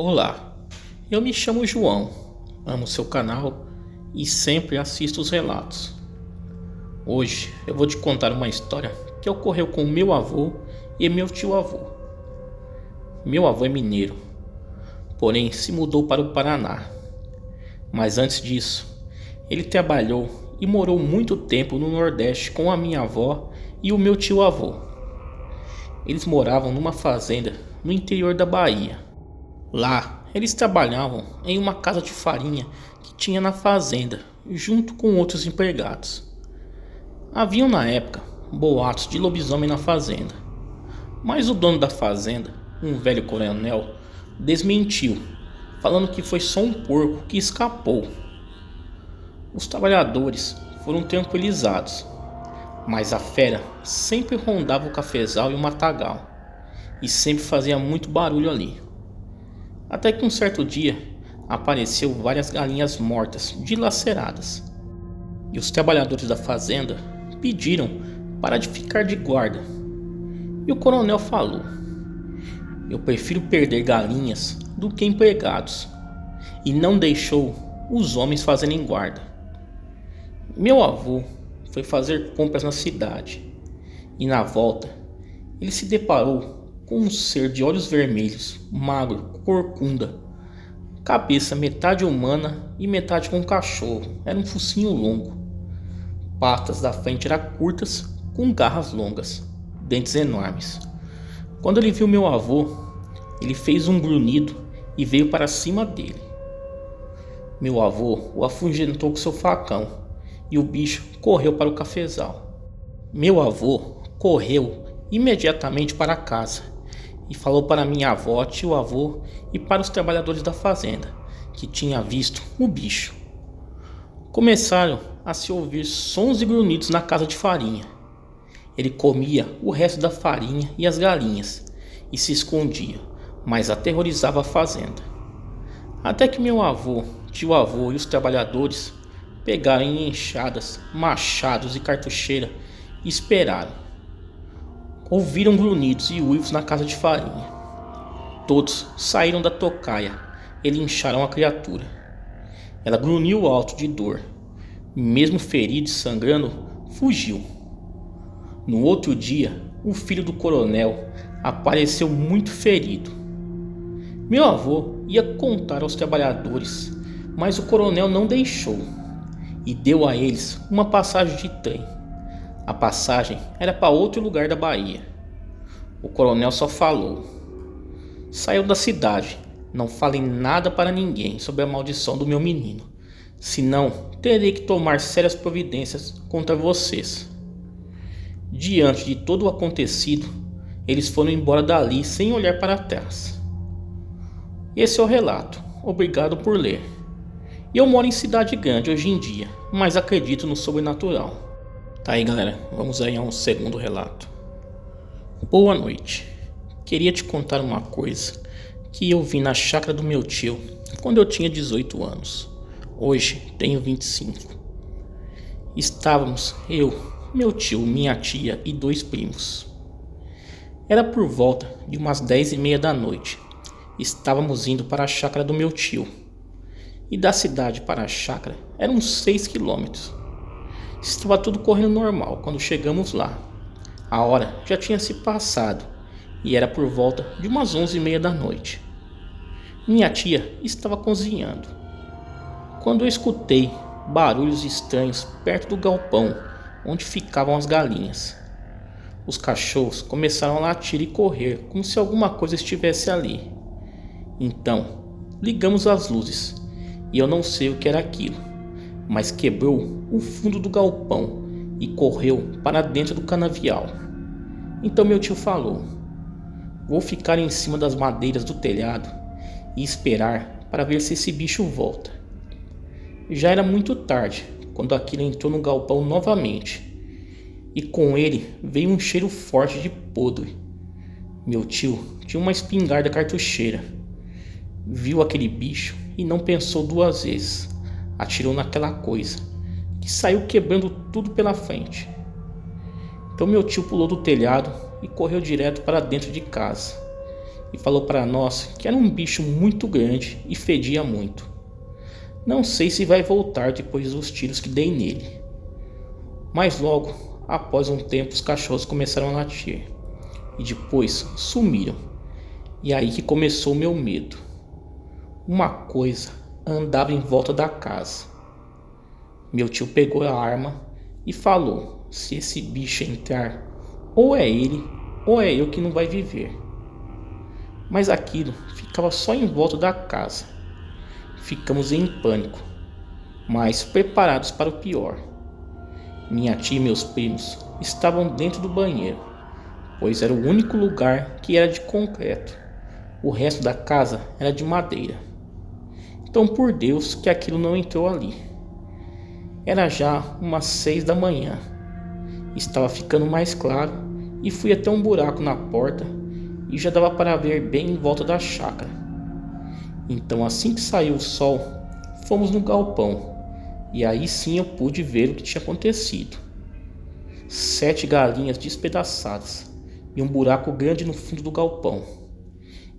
Olá, eu me chamo João, amo seu canal e sempre assisto os relatos. Hoje eu vou te contar uma história que ocorreu com meu avô e meu tio-avô. Meu avô é mineiro, porém se mudou para o Paraná. Mas antes disso, ele trabalhou e morou muito tempo no Nordeste com a minha avó e o meu tio-avô. Eles moravam numa fazenda no interior da Bahia. Lá, eles trabalhavam em uma casa de farinha que tinha na fazenda, junto com outros empregados. Haviam na época boatos de lobisomem na fazenda, mas o dono da fazenda, um velho coronel, desmentiu, falando que foi só um porco que escapou. Os trabalhadores foram tranquilizados, mas a fera sempre rondava o cafezal e o matagal, e sempre fazia muito barulho ali. Até que um certo dia apareceu várias galinhas mortas, dilaceradas. E os trabalhadores da fazenda pediram para de ficar de guarda. E o coronel falou: "Eu prefiro perder galinhas do que empregados." E não deixou os homens fazerem guarda. Meu avô foi fazer compras na cidade. E na volta ele se deparou com um ser de olhos vermelhos, magro, corcunda, cabeça metade humana e metade com cachorro. Era um focinho longo. Patas da frente eram curtas, com garras longas, dentes enormes. Quando ele viu meu avô, ele fez um grunhido e veio para cima dele. Meu avô o afugentou com seu facão e o bicho correu para o cafezal. Meu avô correu imediatamente para casa e falou para minha avó, tio-avô e para os trabalhadores da fazenda que tinha visto o bicho. Começaram a se ouvir sons e grunhidos na casa de farinha. Ele comia o resto da farinha e as galinhas e se escondia, mas aterrorizava a fazenda. Até que meu avô, tio-avô e os trabalhadores pegaram em enxadas, machados e cartucheira e esperaram. Ouviram grunhidos e uivos na casa de farinha. Todos saíram da tocaia e lincharam a criatura. Ela grunhiu alto de dor. Mesmo ferido e sangrando, fugiu. No outro dia, o filho do coronel apareceu muito ferido. Meu avô ia contar aos trabalhadores, mas o coronel não deixou e deu a eles uma passagem de trem. A passagem era para outro lugar da Bahia. O coronel só falou: "Saiam da cidade, não falem nada para ninguém sobre a maldição do meu menino, senão terei que tomar sérias providências contra vocês." Diante de todo o acontecido, eles foram embora dali sem olhar para trás. Esse é o relato. Obrigado por ler. Eu moro em cidade grande hoje em dia, mas acredito no sobrenatural. Tá aí, galera, vamos aí a um segundo relato. Boa noite. Queria te contar uma coisa que eu vi na chácara do meu tio quando eu tinha 18 anos. Hoje tenho 25. Estávamos eu, meu tio, minha tia e 2 primos. Era por volta de umas 10:30 da noite. Estávamos indo para a chácara do meu tio. E da cidade para a chácara eram uns 6 quilômetros. Estava tudo correndo normal quando chegamos lá. A hora já tinha se passado e era por volta de umas 11:30 da noite. Minha tia estava cozinhando quando eu escutei barulhos estranhos perto do galpão onde ficavam as galinhas. Os cachorros começaram a latir e correr como se alguma coisa estivesse ali. Então ligamos as luzes e eu não sei o que era aquilo, mas quebrou o fundo do galpão e correu para dentro do canavial. Então meu tio falou: "Vou ficar em cima das madeiras do telhado e esperar para ver se esse bicho volta." Já era muito tarde quando aquilo entrou no galpão novamente, e com ele veio um cheiro forte de podre. Meu tio tinha uma espingarda cartucheira. Viu aquele bicho e não pensou 2 vezes. Atirou naquela coisa, que saiu quebrando tudo pela frente. Então meu tio pulou do telhado e correu direto para dentro de casa. e falou para nós que era um bicho muito grande e fedia muito. Não sei se vai voltar depois dos tiros que dei nele. Mas logo, após um tempo, os cachorros começaram a latir e depois sumiram. E aí que começou o meu medo. Uma coisa andava em volta da casa. Meu tio pegou a arma e falou: se esse bicho entrar, ou é ele ou é eu que não vai viver. Mas aquilo ficava só em volta da casa. Ficamos em pânico, mas preparados para o pior. Minha tia e meus primos estavam dentro do banheiro, pois era o único lugar que era de concreto. O resto da casa era de madeira. Então, por Deus, que aquilo não entrou ali. Era já umas 6 da manhã. Estava ficando mais claro e fui até um buraco na porta e já dava para ver bem em volta da chácara. Então, assim que saiu o sol, fomos no galpão e aí sim eu pude ver o que tinha acontecido. 7 galinhas despedaçadas e um buraco grande no fundo do galpão.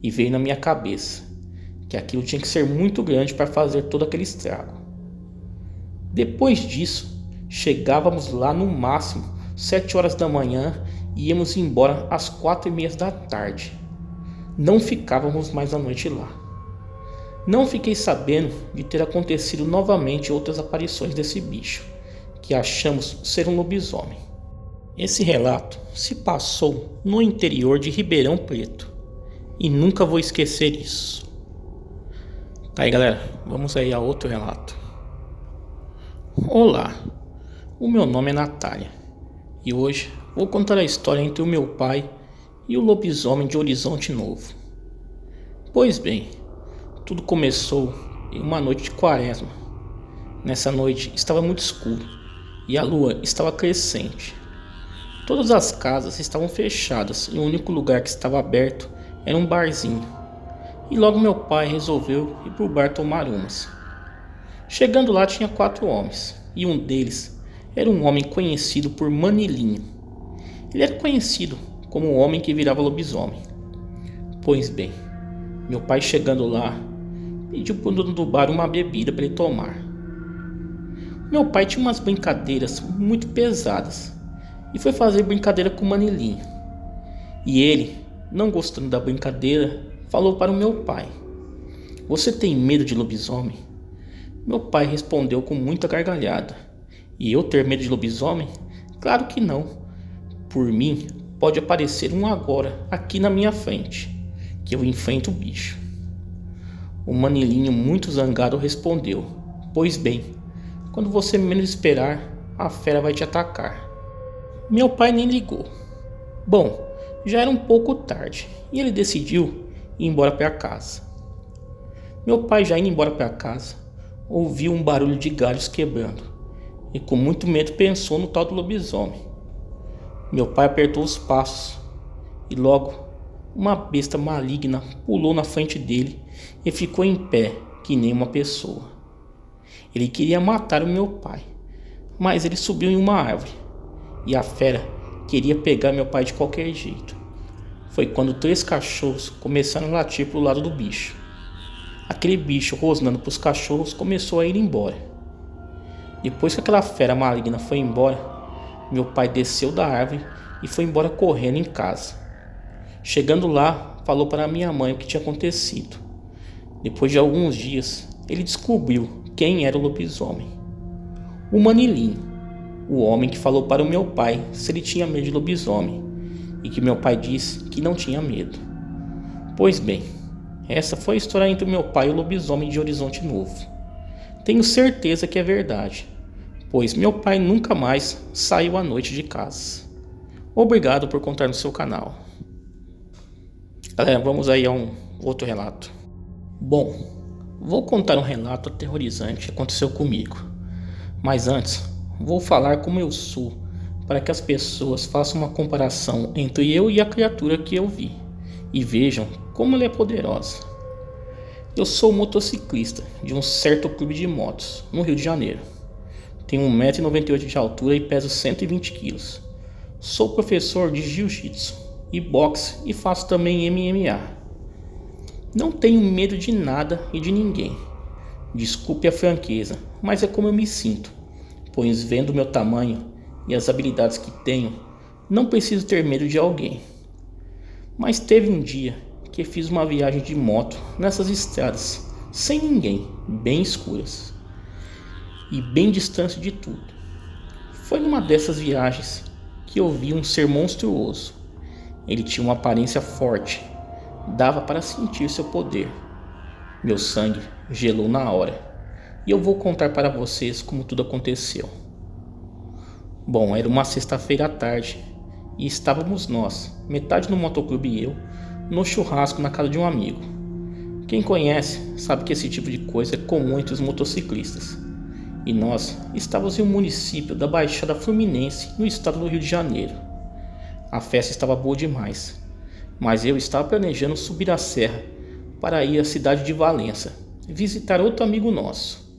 E veio na minha cabeça que aquilo tinha que ser muito grande para fazer todo aquele estrago. Depois disso, chegávamos lá no máximo 7 horas da manhã e íamos embora às 4:30 da tarde. Não ficávamos mais a noite lá. Não fiquei sabendo de ter acontecido novamente outras aparições desse bicho, que achamos ser um lobisomem. Esse relato se passou no interior de Ribeirão Preto e nunca vou esquecer isso. Tá aí, galera, vamos aí a outro relato. Olá, o meu nome é Natália e hoje vou contar a história entre o meu pai e o lobisomem de Horizonte Novo. Pois bem, tudo começou em uma noite de quaresma. Nessa noite estava muito escuro e a lua estava crescente. Todas as casas estavam fechadas e o único lugar que estava aberto era um barzinho. E logo meu pai resolveu ir para o bar tomar umas. Chegando lá tinha 4 homens e um deles era um homem conhecido por Manilinho. Ele era conhecido como o homem que virava lobisomem. Pois bem, meu pai chegando lá pediu para o dono do bar uma bebida para ele tomar. Meu pai tinha umas brincadeiras muito pesadas e foi fazer brincadeira com o Manilinho. E ele, não gostando da brincadeira, falou para o meu pai: "Você tem medo de lobisomem?" Meu pai respondeu com muita gargalhada: "E eu ter medo de lobisomem? Claro que não. Por mim, pode aparecer um agora aqui na minha frente, que eu enfrento o bicho." O Manilinho, muito zangado, respondeu: "Pois bem, quando você menos esperar, a fera vai te atacar." Meu pai nem ligou. Bom, já era um pouco tarde e ele decidiu ir embora para casa. Meu pai, já indo embora para casa, ouviu um barulho de galhos quebrando e com muito medo pensou no tal do lobisomem. Meu pai apertou os passos e logo uma besta maligna pulou na frente dele e ficou em pé que nem uma pessoa. Ele queria matar o meu pai, mas ele subiu em uma árvore e a fera queria pegar meu pai de qualquer jeito. Foi quando 3 cachorros começaram a latir para o lado do bicho. Aquele bicho, rosnando para os cachorros, começou a ir embora. Depois que aquela fera maligna foi embora, meu pai desceu da árvore e foi embora correndo em casa. Chegando lá, falou para minha mãe o que tinha acontecido. Depois de alguns dias, ele descobriu quem era o lobisomem. O Manilinho, o homem que falou para o meu pai se ele tinha medo de lobisomem e que meu pai disse que não tinha medo. Pois bem, essa foi a história entre o meu pai e o lobisomem de Horizonte Novo. Tenho certeza que é verdade, pois meu pai nunca mais saiu à noite de casa. Obrigado por contar no seu canal. Galera, vamos aí a um outro relato. Bom, vou contar um relato aterrorizante que aconteceu comigo. Mas antes, vou falar como eu sou, para que as pessoas façam uma comparação entre eu e a criatura que eu vi e vejam como ela é poderosa. Eu sou motociclista de um certo clube de motos no Rio de Janeiro. Tenho 1,98 m de altura e peso 120 kg. Sou professor de jiu-jitsu e boxe e faço também MMA. Não tenho medo de nada e de ninguém. Desculpe a franqueza, mas é como eu me sinto, pois vendo meu tamanho e as habilidades que tenho, não preciso ter medo de alguém. Mas teve um dia que fiz uma viagem de moto nessas estradas, sem ninguém, bem escuras e bem distante de tudo. Foi numa dessas viagens que eu vi um ser monstruoso. Ele tinha uma aparência forte, dava para sentir seu poder. Meu sangue gelou na hora e eu vou contar para vocês como tudo aconteceu. Bom, era uma sexta-feira à tarde e estávamos nós, metade no motoclube e eu, no churrasco na casa de um amigo. Quem conhece sabe que esse tipo de coisa é comum entre os motociclistas. E nós estávamos em um município da Baixada Fluminense, no estado do Rio de Janeiro. A festa estava boa demais, mas eu estava planejando subir a serra para ir à cidade de Valença, visitar outro amigo nosso.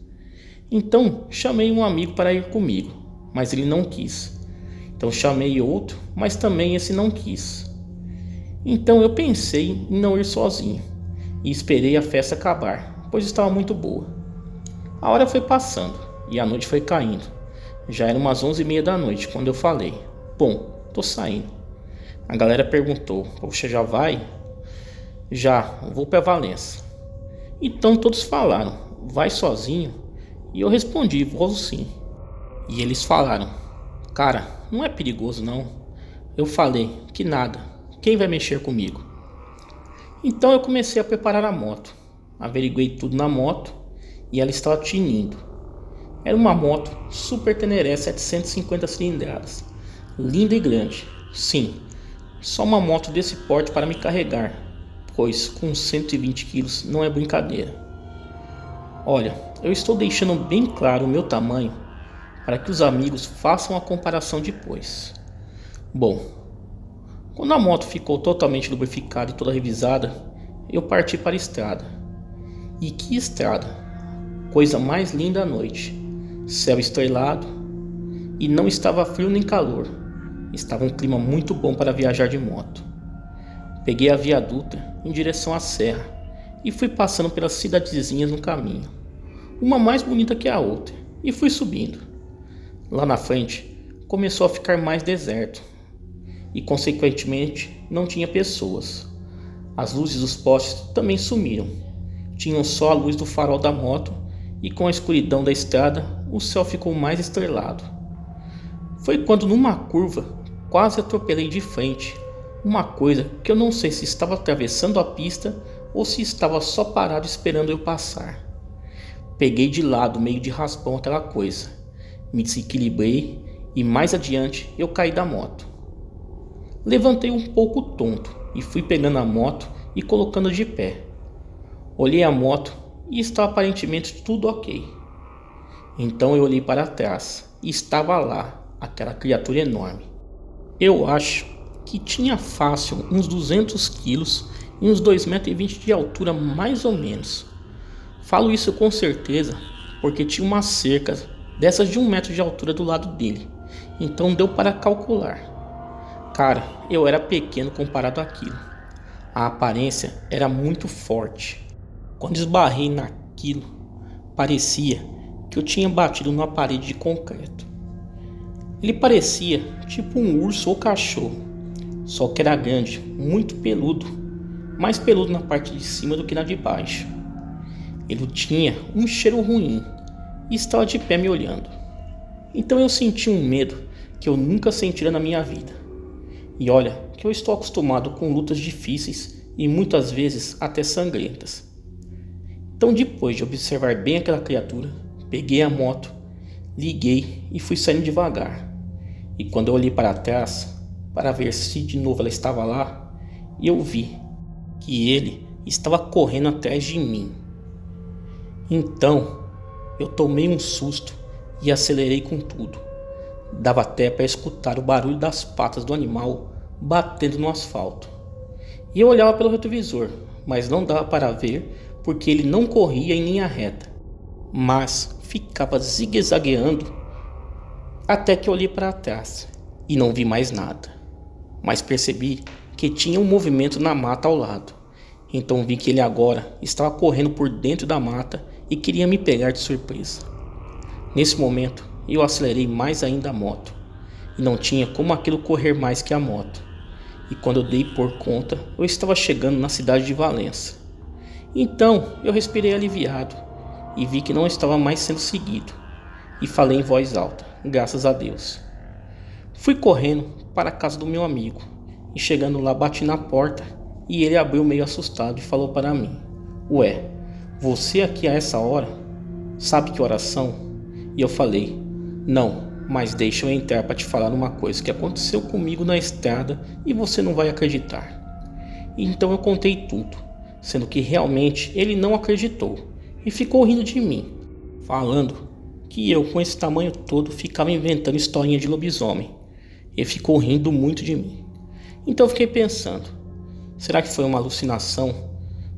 Então chamei um amigo para ir comigo, mas ele não quis. Então chamei outro, mas também esse não quis. Então eu pensei em não ir sozinho e esperei a festa acabar, pois estava muito boa. A hora foi passando e a noite foi caindo. Já eram umas 11h30 da noite quando eu falei: bom, tô saindo. A galera perguntou: você já vai? Já, vou para Valença. Então todos falaram: vai sozinho? E eu respondi: vou sim. E eles falaram: cara, não é perigoso não. Eu falei: que nada, quem vai mexer comigo? Então eu comecei a preparar a moto. Averiguei tudo na moto e ela estava tinindo. Era uma moto Super Teneré 750 cilindradas, linda e grande. Sim, só uma moto desse porte para me carregar, pois com 120 quilos não é brincadeira. Olha, eu estou deixando bem claro o meu tamanho para que os amigos façam a comparação depois. Bom, quando a moto ficou totalmente lubrificada e toda revisada, eu parti para a estrada. E que estrada! Coisa mais linda à noite. Céu estrelado e não estava frio nem calor. Estava um clima muito bom para viajar de moto. Peguei a Via Dutra em direção à serra e fui passando pelas cidadezinhas no caminho, uma mais bonita que a outra, e fui subindo. Lá na frente começou a ficar mais deserto e consequentemente não tinha pessoas. As luzes dos postes também sumiram. Tinham só a luz do farol da moto e com a escuridão da estrada o céu ficou mais estrelado. Foi quando numa curva quase atropelei de frente uma coisa que eu não sei se estava atravessando a pista ou se estava só parado esperando eu passar. Peguei de lado meio de raspão aquela coisa, me desequilibrei e mais adiante eu caí da moto. Levantei um pouco tonto e fui pegando a moto e colocando de pé. Olhei a moto e estava aparentemente tudo ok. Então eu olhei para trás e estava lá aquela criatura enorme. Eu acho que tinha fácil uns 200 quilos e uns 2,20 m de altura mais ou menos. Falo isso com certeza porque tinha uma cerca dessas de 1 metro de altura do lado dele. Então deu para calcular. Cara, eu era pequeno comparado àquilo. A aparência era muito forte. Quando esbarrei naquilo, parecia que eu tinha batido numa parede de concreto. Ele parecia tipo um urso ou cachorro, só que era grande, muito peludo, mais peludo na parte de cima do que na de baixo. Ele tinha um cheiro ruim e estava de pé me olhando. Então eu senti um medo que eu nunca sentira na minha vida. E olha que eu estou acostumado com lutas difíceis e muitas vezes até sangrentas. Então depois de observar bem aquela criatura, peguei a moto, liguei e fui saindo devagar. E quando eu olhei para trás, para ver se de novo ela estava lá, eu vi que ele estava correndo atrás de mim. Então, eu tomei um susto e acelerei com tudo. Dava até para escutar o barulho das patas do animal batendo no asfalto. E eu olhava pelo retrovisor, mas não dava para ver porque ele não corria em linha reta, mas ficava zigue-zagueando até que eu olhei para trás e não vi mais nada. Mas percebi que tinha um movimento na mata ao lado. Então vi que ele agora estava correndo por dentro da mata e queria me pegar de surpresa. Nesse momento, eu acelerei mais ainda a moto, e não tinha como aquilo correr mais que a moto. E quando eu dei por conta, eu estava chegando na cidade de Valença. Então eu respirei aliviado e vi que não estava mais sendo seguido, e falei em voz alta, graças a Deus. Fui correndo para a casa do meu amigo, e chegando lá bati na porta, e ele abriu meio assustado e falou para mim: "Ué, você aqui a essa hora? Sabe que horas são?" E eu falei: "Não, mas deixa eu entrar para te falar uma coisa que aconteceu comigo na estrada e você não vai acreditar." Então eu contei tudo, sendo que realmente ele não acreditou e ficou rindo de mim, falando que eu com esse tamanho todo ficava inventando historinha de lobisomem. Ele ficou rindo muito de mim. Então eu fiquei pensando, será que foi uma alucinação?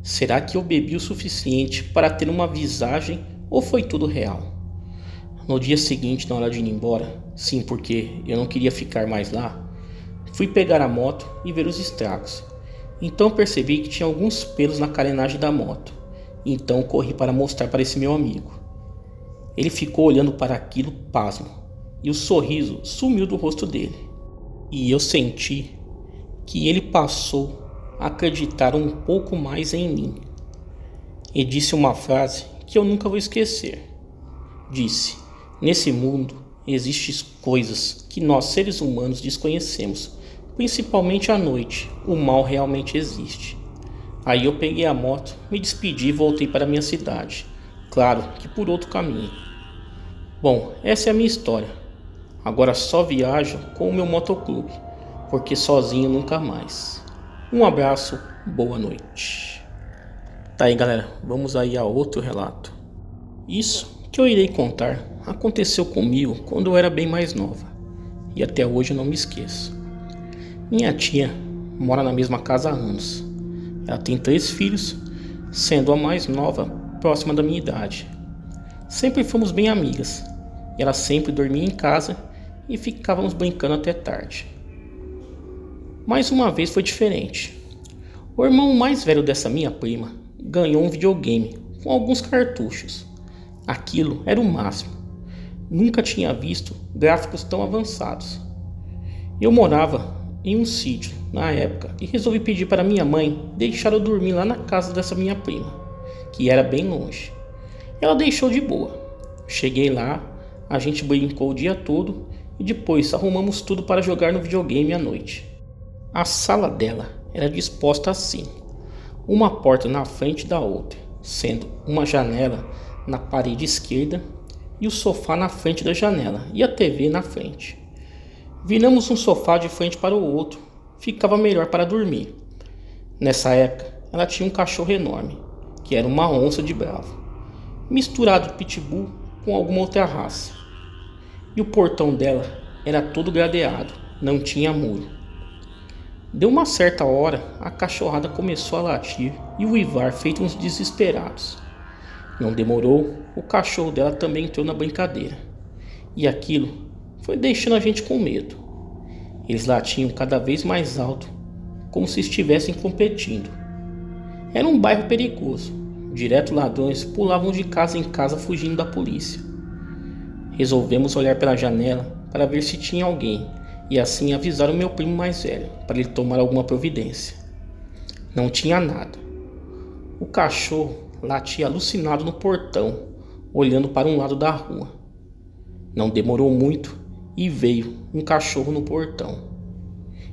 Será que eu bebi o suficiente para ter uma visagem ou foi tudo real? No dia seguinte, na hora de ir embora, sim, porque eu não queria ficar mais lá, fui pegar a moto e ver os estragos. Então percebi que tinha alguns pelos na carenagem da moto. Então corri para mostrar para esse meu amigo. Ele ficou olhando para aquilo pasmo, e o sorriso sumiu do rosto dele. E eu senti que ele passou a acreditar um pouco mais em mim. E disse uma frase que eu nunca vou esquecer. Disse: "Nesse mundo existem coisas que nós seres humanos desconhecemos, principalmente à noite. O mal realmente existe." Aí eu peguei a moto, me despedi e voltei para minha cidade. Claro que por outro caminho. Bom, essa é a minha história. Agora só viajo com o meu motoclube, porque sozinho nunca mais. Um abraço, boa noite. Tá aí, galera, vamos aí a outro relato. Isso que eu irei contar aconteceu comigo quando eu era bem mais nova, e até hoje eu não me esqueço. Minha tia mora na mesma casa há anos. Ela tem 3 filhos, sendo a mais nova próxima da minha idade. Sempre fomos bem amigas, e ela sempre dormia em casa e ficávamos brincando até tarde. Mas uma vez foi diferente. O irmão mais velho dessa minha prima ganhou um videogame com alguns cartuchos. Aquilo era o máximo. Nunca tinha visto gráficos tão avançados. Eu morava em um sítio na época e resolvi pedir para minha mãe deixar eu dormir lá na casa dessa minha prima, que era bem longe. Ela deixou de boa. Cheguei lá, a gente brincou o dia todo e depois arrumamos tudo para jogar no videogame à noite. A sala dela era disposta assim, uma porta na frente da outra, sendo uma janela na parede esquerda e o sofá na frente da janela e a TV na frente. Viramos um sofá de frente para o outro, ficava melhor para dormir. Nessa época, ela tinha um cachorro enorme, que era uma onça de bravo, misturado de pitbull com alguma outra raça. E o portão dela era todo gradeado, não tinha muro. Deu uma certa hora, a cachorrada começou a latir e uivar feito uns desesperados. Não demorou, o cachorro dela também entrou na brincadeira. E aquilo foi deixando a gente com medo. Eles latiam cada vez mais alto, como se estivessem competindo. Era um bairro perigoso. Direto ladrões pulavam de casa em casa fugindo da polícia. Resolvemos olhar pela janela para ver se tinha alguém e assim avisar o meu primo mais velho para ele tomar alguma providência. Não tinha nada. O cachorro latia alucinado no portão, olhando para um lado da rua. Não demorou muito e veio um cachorro no portão.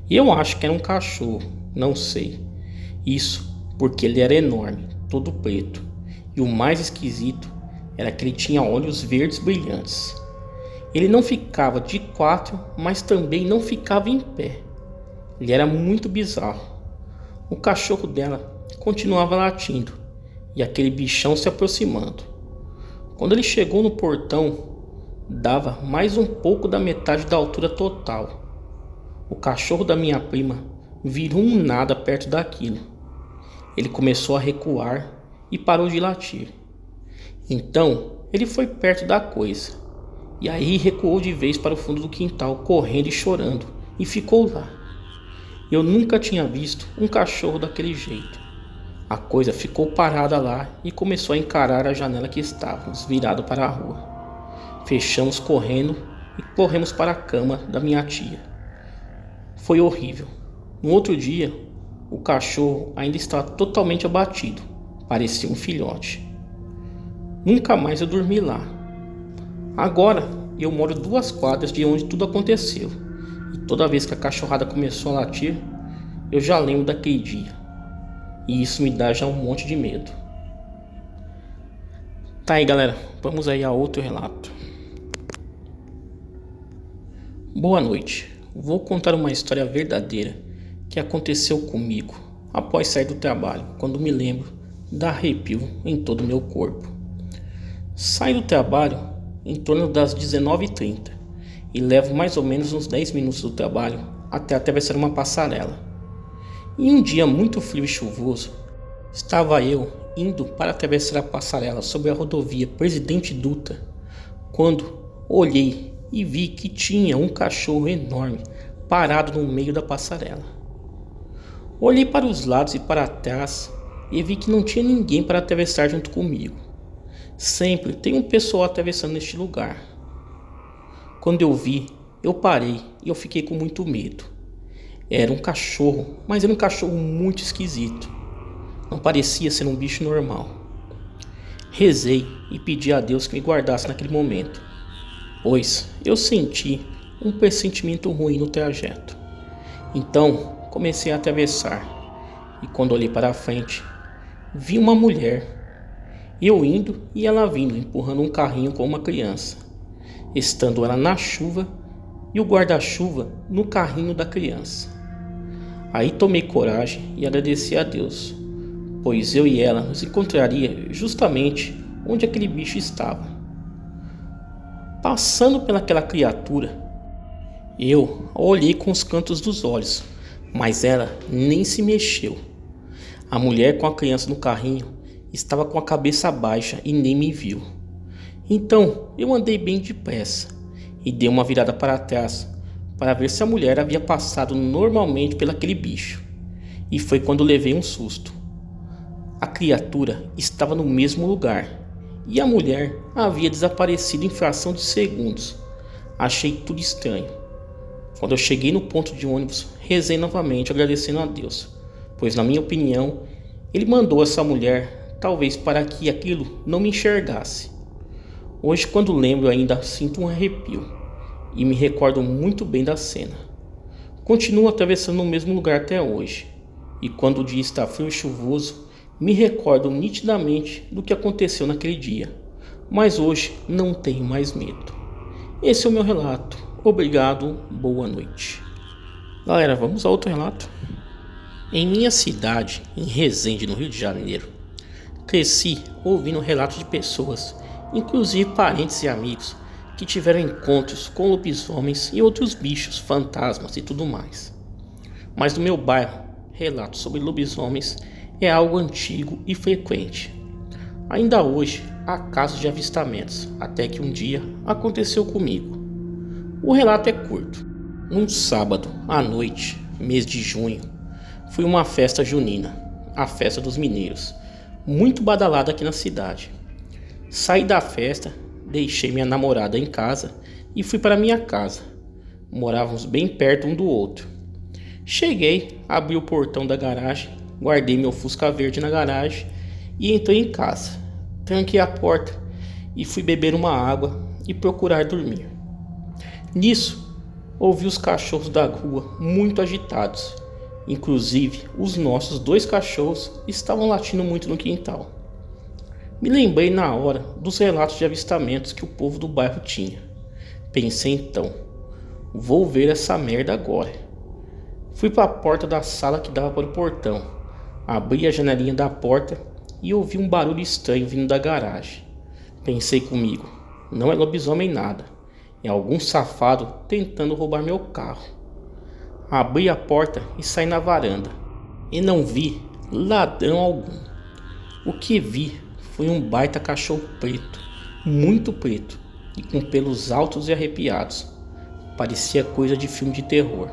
Eu acho que era um cachorro, não sei. Isso porque ele era enorme, todo preto. E o mais esquisito era que ele tinha olhos verdes brilhantes. Ele não ficava de 4, mas também não ficava em pé. Ele era muito bizarro. O cachorro dela continuava latindo e aquele bichão se aproximando. Quando ele chegou no portão, dava mais um pouco da metade da altura total. O cachorro da minha prima virou um nada perto daquilo. Ele começou a recuar e parou de latir. Então ele foi perto da coisa e aí recuou de vez para o fundo do quintal, correndo e chorando, e ficou lá. Eu nunca tinha visto um cachorro daquele jeito. A coisa ficou parada lá e começou a encarar a janela que estávamos virado para a rua. Fechamos correndo e corremos para a cama da minha tia. Foi horrível. No outro dia, o cachorro ainda estava totalmente abatido. Parecia um filhote. Nunca mais eu dormi lá. Agora eu moro 2 quadras de onde tudo aconteceu. E toda vez que a cachorrada começou a latir, eu já lembro daquele dia. E isso me dá já um monte de medo. Tá aí, galera, vamos aí a outro relato. Boa noite. Vou contar uma história verdadeira que aconteceu comigo após sair do trabalho, quando me lembro, dá arrepio em todo o meu corpo. Saio do trabalho em torno das 19h30 e levo mais ou menos uns 10 minutos do trabalho até atravessar uma passarela. Em um dia muito frio e chuvoso, estava eu indo para atravessar a passarela sobre a rodovia Presidente Dutra, quando olhei e vi que tinha um cachorro enorme parado no meio da passarela. Olhei para os lados e para trás e vi que não tinha ninguém para atravessar junto comigo. Sempre tem um pessoal atravessando neste lugar. Quando eu vi, eu parei e eu fiquei com muito medo. Era um cachorro, mas era um cachorro muito esquisito. Não parecia ser um bicho normal. Rezei e pedi a Deus que me guardasse naquele momento, pois eu senti um pressentimento ruim no trajeto. Então comecei a atravessar e quando olhei para a frente, vi uma mulher, eu indo e ela vindo, empurrando um carrinho com uma criança, estando ela na chuva e o guarda-chuva no carrinho da criança. Aí tomei coragem e agradeci a Deus, pois eu e ela nos encontraria justamente onde aquele bicho estava. Passando pelaquela criatura, eu a olhei com os cantos dos olhos, mas ela nem se mexeu. A mulher com a criança no carrinho estava com a cabeça baixa e nem me viu. Então eu andei bem depressa e dei uma virada para trás para ver se a mulher havia passado normalmente pelaquele bicho. E foi quando levei um susto. A criatura estava no mesmo lugar e a mulher havia desaparecido em fração de segundos. Achei tudo estranho. Quando eu cheguei no ponto de ônibus, rezei novamente agradecendo a Deus, pois na minha opinião, Ele mandou essa mulher talvez para que aquilo não me enxergasse. Hoje, quando lembro, ainda sinto um arrepio e me recordo muito bem da cena. Continuo atravessando o mesmo lugar até hoje, e quando o dia está frio e chuvoso, me recordo nitidamente do que aconteceu naquele dia, mas hoje não tenho mais medo. Esse é o meu relato. Obrigado, boa noite. Galera, vamos a outro relato. Em minha cidade, em Resende, no Rio de Janeiro, cresci ouvindo relatos de pessoas, inclusive parentes e amigos, que tiveram encontros com lobisomens e outros bichos, fantasmas e tudo mais. Mas no meu bairro, relatos sobre lobisomens é algo antigo e frequente. Ainda hoje há casos de avistamentos, até que um dia aconteceu comigo. O relato é curto. Num sábado à noite, mês de junho, fui a uma festa junina, a festa dos mineiros, muito badalada aqui na cidade. Saí da festa, deixei minha namorada em casa e fui para minha casa. Morávamos bem perto um do outro. Cheguei, abri o portão da garagem, guardei meu Fusca verde na garagem e entrei em casa. Tranquei a porta e fui beber uma água e procurar dormir. Nisso, ouvi os cachorros da rua muito agitados. Inclusive, os nossos 2 cachorros estavam latindo muito no quintal. Me lembrei na hora dos relatos de avistamentos que o povo do bairro tinha. Pensei então, vou ver essa merda agora. Fui para a porta da sala que dava para o portão. Abri a janelinha da porta e ouvi um barulho estranho vindo da garagem. Pensei comigo, não é lobisomem nada. É algum safado tentando roubar meu carro. Abri a porta e saí na varanda. E não vi ladrão algum. O que vi foi um baita cachorro preto, muito preto, e com pelos altos e arrepiados. Parecia coisa de filme de terror.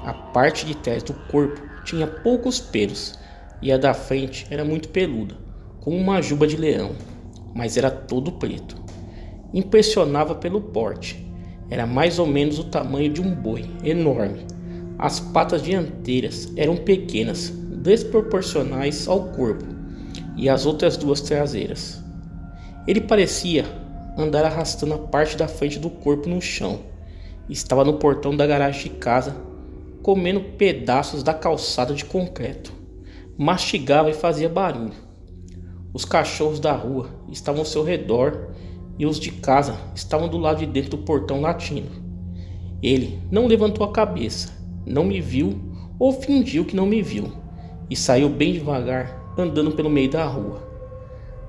A parte de trás do corpo tinha poucos pelos, e a da frente era muito peluda, como uma juba de leão, mas era todo preto. Impressionava pelo porte. Era mais ou menos o tamanho de um boi, enorme. As patas dianteiras eram pequenas, desproporcionais ao corpo, e as outras duas traseiras. Ele parecia andar arrastando a parte da frente do corpo no chão. Estava no portão da garagem de casa, comendo pedaços da calçada de concreto. Mastigava e fazia barulho. Os cachorros da rua estavam ao seu redor e os de casa estavam do lado de dentro do portão latindo. Ele não levantou a cabeça, não me viu ou fingiu que não me viu e saiu bem devagar, andando pelo meio da rua.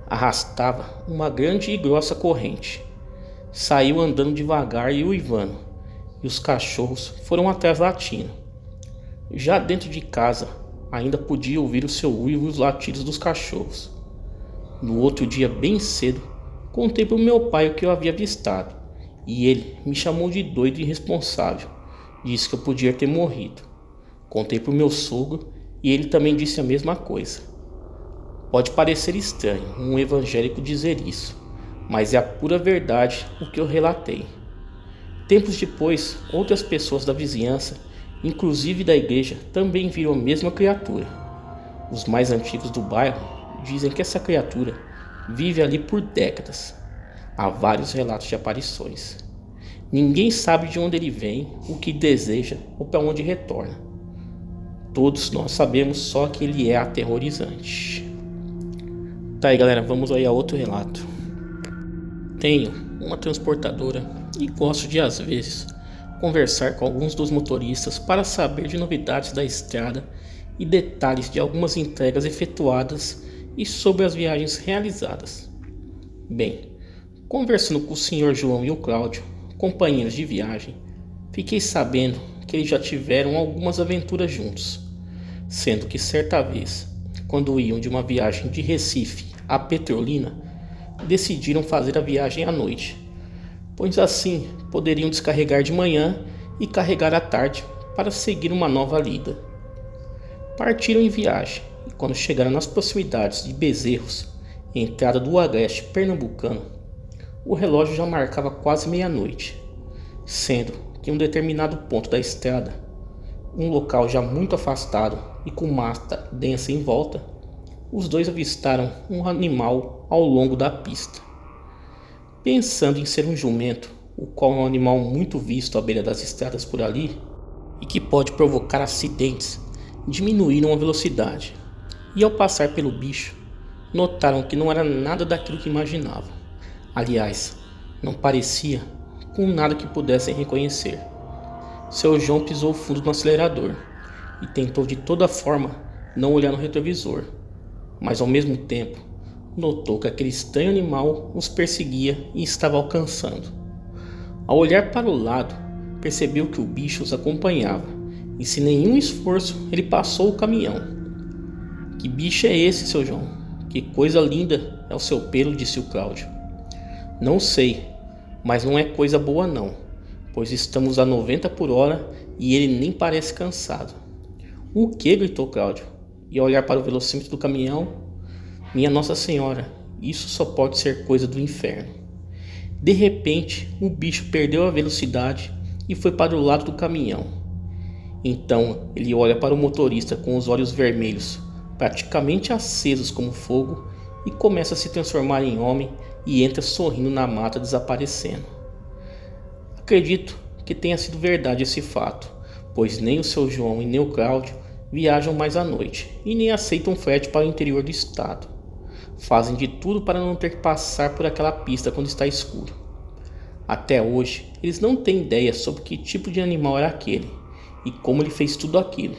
Arrastava uma grande e grossa corrente. Saiu andando devagar e uivando, e os cachorros foram atrás latindo. Já dentro de casa, ainda podia ouvir o seu uivo e os latidos dos cachorros. No outro dia, bem cedo, contei para o meu pai o que eu havia avistado, e ele me chamou de doido e irresponsável. Disse que eu podia ter morrido. Contei para o meu sogro e ele também disse a mesma coisa. Pode parecer estranho um evangélico dizer isso, mas é a pura verdade o que eu relatei. Tempos depois, outras pessoas da vizinhança, inclusive da igreja, também viram a mesma criatura. Os mais antigos do bairro dizem que essa criatura vive ali por décadas. Há vários relatos de aparições. Ninguém sabe de onde ele vem, o que deseja ou para onde retorna. Todos nós sabemos só que ele é aterrorizante. Tá aí, galera, vamos aí a outro relato. Tenho uma transportadora e gosto de, às vezes, conversar com alguns dos motoristas para saber de novidades da estrada e detalhes de algumas entregas efetuadas e sobre as viagens realizadas. Bem, conversando com o Sr. João e o Cláudio, companheiros de viagem, fiquei sabendo que eles já tiveram algumas aventuras juntos, sendo que certa vez, quando iam de uma viagem de Recife a Petrolina, decidiram fazer a viagem à noite, pois assim poderiam descarregar de manhã e carregar à tarde para seguir uma nova lida. Partiram em viagem e quando chegaram nas proximidades de Bezerros, entrada do agreste pernambucano, o relógio já marcava quase meia-noite, sendo que em um determinado ponto da estrada, um local já muito afastado e com mata densa em volta, os dois avistaram um animal ao longo da pista. Pensando em ser um jumento, o qual é um animal muito visto à beira das estradas por ali e que pode provocar acidentes, diminuíram a velocidade e, ao passar pelo bicho, notaram que não era nada daquilo que imaginavam. Aliás, não parecia com nada que pudessem reconhecer. Seu João pisou fundo no acelerador e tentou de toda forma não olhar no retrovisor, mas ao mesmo tempo notou que aquele estranho animal os perseguia e estava alcançando. Ao olhar para o lado, percebeu que o bicho os acompanhava e sem nenhum esforço ele passou o caminhão. Que bicho é esse, seu João? Que coisa linda é o seu pelo, disse o Cláudio. Não sei, mas não é coisa boa não, pois estamos a 90 por hora e ele nem parece cansado. O que? Gritou Cláudio, e ao olhar para o velocímetro do caminhão, minha Nossa Senhora, isso só pode ser coisa do inferno. De repente, o bicho perdeu a velocidade e foi para o lado do caminhão. Então ele olha para o motorista com os olhos vermelhos, praticamente acesos como fogo, e começa a se transformar em homem e entra sorrindo na mata, desaparecendo. Acredito que tenha sido verdade esse fato, pois nem o seu João e nem o Cláudio viajam mais à noite e nem aceitam frete para o interior do estado. Fazem de tudo para não ter que passar por aquela pista quando está escuro. Até hoje, eles não têm ideia sobre que tipo de animal era aquele e como ele fez tudo aquilo.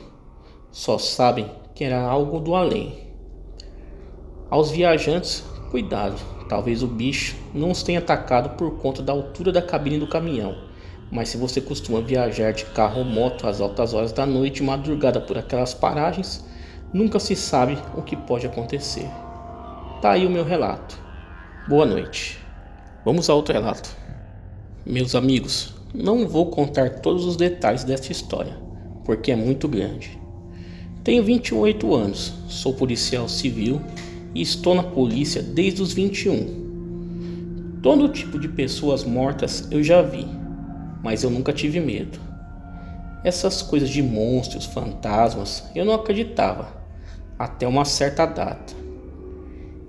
Só sabem que era algo do além. Aos viajantes, cuidado, talvez o bicho não os tenha atacado por conta da altura da cabine do caminhão, mas se você costuma viajar de carro ou moto às altas horas da noite e madrugada por aquelas paragens, nunca se sabe o que pode acontecer. Tá aí o meu relato. Boa noite. Vamos a outro relato. Meus amigos, não vou contar todos os detalhes desta história, porque é muito grande. Tenho 28 anos, sou policial civil e estou na polícia desde os 21. Todo tipo de pessoas mortas eu já vi, mas eu nunca tive medo. Essas coisas de monstros, fantasmas, eu não acreditava, até uma certa data.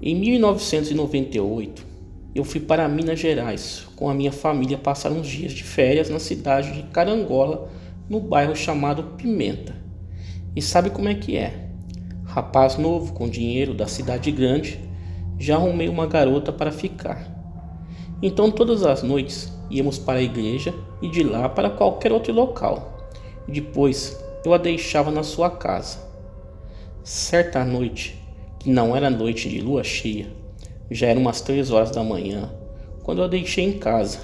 Em 1998, eu fui para Minas Gerais com a minha família passar uns dias de férias na cidade de Carangola, no bairro chamado Pimenta. E sabe como é que é? Rapaz novo com dinheiro da cidade grande, já arrumei uma garota para ficar. Então todas as noites íamos para a igreja e de lá para qualquer outro local. Depois eu a deixava na sua casa. Certa noite, que não era noite de lua cheia, já eram umas 3 horas da manhã, quando eu a deixei em casa,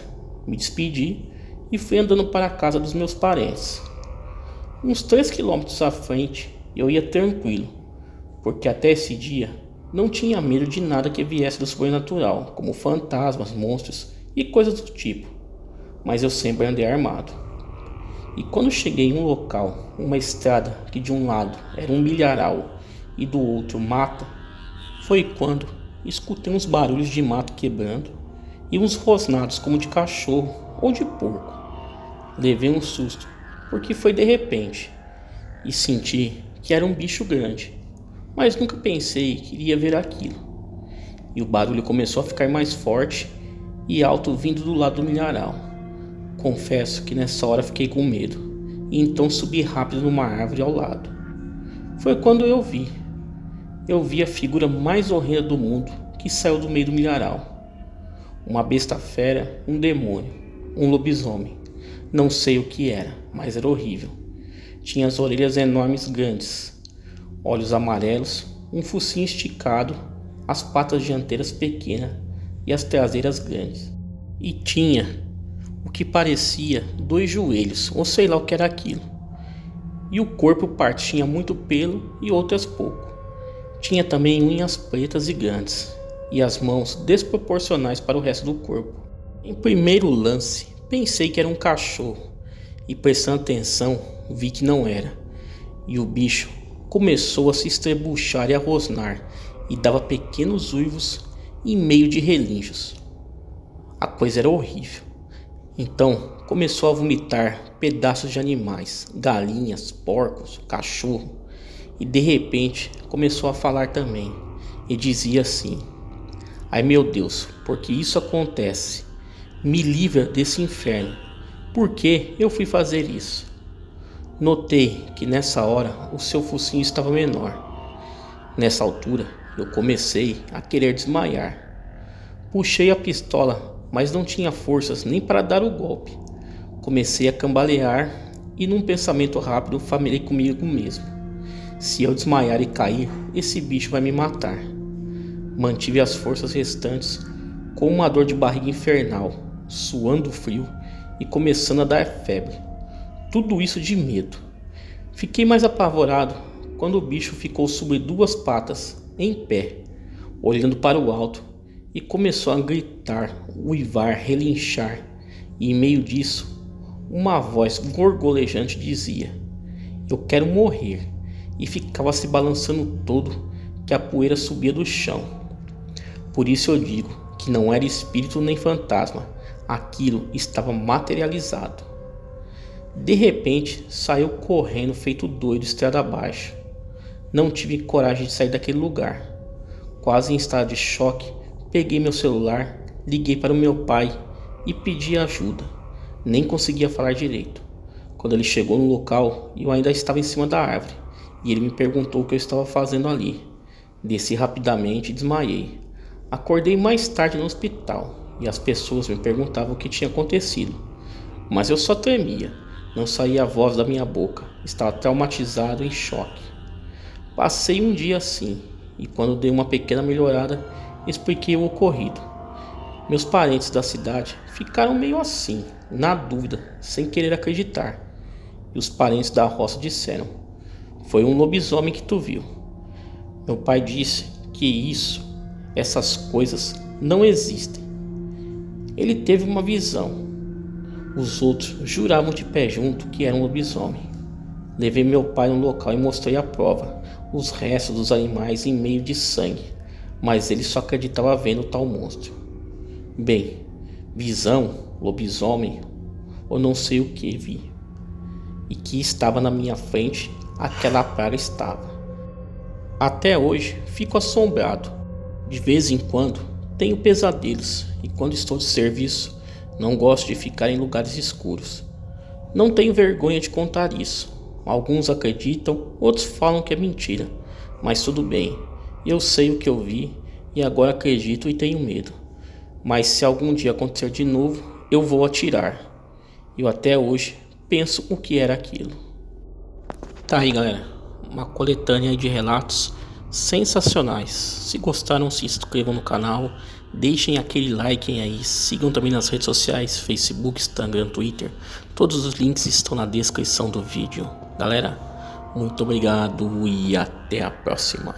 me despedi e fui andando para a casa dos meus parentes. Uns 3 quilômetros à frente eu ia tranquilo, porque até esse dia não tinha medo de nada que viesse do sobrenatural, como fantasmas, monstros e coisas do tipo, mas eu sempre andei armado. E quando cheguei em um local, uma estrada que de um lado era um milharal e do outro mata, foi quando escutei uns barulhos de mato quebrando e uns rosnados como de cachorro ou de porco. Levei um susto, porque foi de repente, e senti que era um bicho grande, mas nunca pensei que iria ver aquilo. E o barulho começou a ficar mais forte e alto vindo do lado do milharal. Confesso que nessa hora fiquei com medo, e então subi rápido numa árvore ao lado. Foi quando eu vi a figura mais horrenda do mundo que saiu do meio do milharal. Uma besta fera, um demônio, um lobisomem. Não sei o que era, mas era horrível. Tinha as orelhas enormes grandes, olhos amarelos, um focinho esticado, as patas dianteiras pequenas e as traseiras grandes. E tinha o que parecia 2 joelhos, ou sei lá o que era aquilo. E o corpo partia muito pelo e outras pouco. Tinha também unhas pretas e grandes, e as mãos desproporcionais para o resto do corpo. Em primeiro lance, pensei que era um cachorro, e prestando atenção, vi que não era. E o bicho começou a se estrebuchar e a rosnar, e dava pequenos uivos em meio de relinchos. A coisa era horrível. Então começou a vomitar pedaços de animais, galinhas, porcos, cachorro, e de repente começou a falar também, e dizia assim: ai meu Deus, por que isso acontece? Me livra desse inferno. Por que eu fui fazer isso? Notei que nessa hora o seu focinho estava menor. Nessa altura eu comecei a querer desmaiar. Puxei a pistola, mas não tinha forças nem para dar o golpe. Comecei a cambalear e num pensamento rápido falei comigo mesmo: se eu desmaiar e cair, esse bicho vai me matar. Mantive as forças restantes com uma dor de barriga infernal, suando frio e começando a dar febre. Tudo isso de medo. Fiquei mais apavorado quando o bicho ficou sobre 2 patas, em pé, olhando para o alto, e começou a gritar, uivar, relinchar, e em meio disso, uma voz gorgolejante dizia: eu quero morrer, e ficava se balançando todo, que a poeira subia do chão. Por isso eu digo que não era espírito nem fantasma, aquilo estava materializado. De repente saiu correndo feito doido estrada abaixo. Não tive coragem de sair daquele lugar. Quase em estado de choque, peguei meu celular, liguei para o meu pai e pedi ajuda. Nem conseguia falar direito. Quando ele chegou no local, eu ainda estava em cima da árvore, e ele me perguntou o que eu estava fazendo ali. Desci rapidamente e desmaiei. Acordei mais tarde no hospital, e as pessoas me perguntavam o que tinha acontecido. Mas eu só tremia, não saía a voz da minha boca, estava traumatizado, em choque. Passei um dia assim, e quando dei uma pequena melhorada, expliquei o ocorrido. Meus parentes da cidade ficaram meio assim, na dúvida, sem querer acreditar. E os parentes da roça disseram: foi um lobisomem que tu viu. Meu pai disse que essas coisas não existem. Ele teve uma visão. Os outros juravam de pé junto que era um lobisomem. Levei meu pai no local e mostrei a prova, os restos dos animais em meio de sangue, mas ele só acreditava vendo tal monstro. Bem, visão, lobisomem, ou não sei o que vi, e que estava na minha frente, aquela praga estava. Até hoje fico assombrado. De vez em quando tenho pesadelos e quando estou de serviço não gosto de ficar em lugares escuros. Não tenho vergonha de contar isso. Alguns acreditam, outros falam que é mentira, mas tudo bem. Eu sei o que eu vi e agora acredito e tenho medo. Mas se algum dia acontecer de novo, eu vou atirar. Eu até hoje penso o que era aquilo. Tá aí, galera, uma coletânea de relatos sensacionais. Se gostaram, se inscrevam no canal, deixem aquele like aí, sigam também nas redes sociais, Facebook, Instagram, Twitter. Todos os links estão na descrição do vídeo. Galera, muito obrigado e até a próxima.